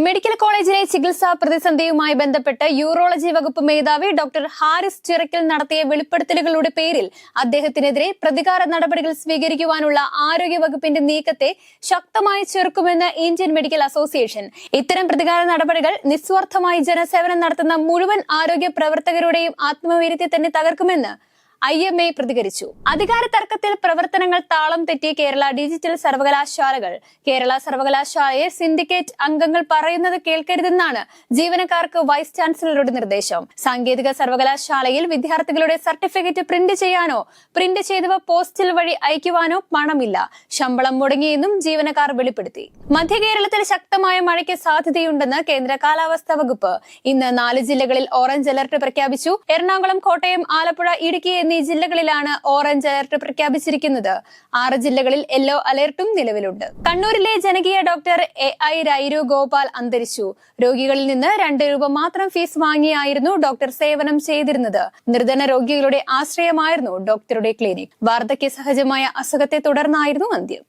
Medical കോളേജിലെ ചികിത്സാ പ്രതിസന്ധിയുമായി ബന്ധപ്പെട്ട് യൂറോളജി വകുപ്പ് മേധാവി ഡോക്ടർ ഹാരിസ് ചിറക്കൽ നടത്തിയ വെളിപ്പെടുത്തലുകളുടെ പേരിൽ അദ്ദേഹത്തിനെതിരെ പ്രതികാര നടപടികൾ സ്വീകരിക്കുവാനുള്ള ആരോഗ്യ വകുപ്പിന്റെ നീക്കത്തെ ശക്തമായി ചെറുക്കുമെന്ന് ഇന്ത്യൻ മെഡിക്കൽ അസോസിയേഷൻ. ഇത്തരം പ്രതികാര നടപടികൾ നിസ്വാർത്ഥമായി ജനസേവനം നടത്തുന്ന മുഴുവൻ ആരോഗ്യ പ്രവർത്തകരുടെയും ആത്മവീര്യത്തെ തന്നെ തകർക്കുമെന്ന് IMA പ്രതികരിച്ചു. അധികാര തർക്കത്തിൽ പ്രവർത്തനങ്ങൾ താളം തെറ്റിയ കേരള ഡിജിറ്റൽ സർവകലാശാലകൾ കേരള സർവകലാശാലയെ സിൻഡിക്കേറ്റ് അംഗങ്ങൾ പറയുന്നത് കേൾക്കരുതെന്നാണ് ജീവനക്കാർക്ക് വൈസ് ചാൻസലറുടെ നിർദ്ദേശം. സാങ്കേതിക സർവകലാശാലയിൽ വിദ്യാർത്ഥികളുടെ സർട്ടിഫിക്കറ്റ് പ്രിന്റ് ചെയ്യാനോ പ്രിന്റ് ചെയ്തവ പോസ്റ്റൽ വഴി അയക്കുവാനോ പണമില്ല. ശമ്പളം മുടങ്ങിയെന്നും ജീവനക്കാർ വെളിപ്പെടുത്തി. മധ്യ കേരളത്തിൽ ശക്തമായ മഴയ്ക്ക് സാധ്യതയുണ്ടെന്ന് കേന്ദ്ര കാലാവസ്ഥാ വകുപ്പ്. ഇന്ന് 4 ജില്ലകളിൽ ഓറഞ്ച് അലർട്ട് പ്രഖ്യാപിച്ചു. എറണാകുളം, കോട്ടയം, ആലപ്പുഴ, ഇടുക്കി എന്നീ ജില്ലകളിലാണ് ഓറഞ്ച് അലർട്ട് പ്രഖ്യാപിച്ചിരിക്കുന്നത്. 6 ജില്ലകളിൽ യെല്ലോ അലർട്ടും നിലവിലുണ്ട്. കണ്ണൂരിലെ ജനകീയ ഡോക്ടർ AI രൈരു ഗോപാൽ അന്തരിച്ചു. രോഗികളിൽ നിന്ന് 2 രൂപ മാത്രം ഫീസ് വാങ്ങിയായിരുന്നു ഡോക്ടർ സേവനം ചെയ്തിരുന്നത്. നിർധന രോഗികളുടെ ആശ്രയമായിരുന്നു ഡോക്ടറുടെ ക്ലിനിക്. വാർദ്ധക്യ സഹജമായ അസുഖത്തെ തുടർന്നായിരുന്നു അന്ത്യം.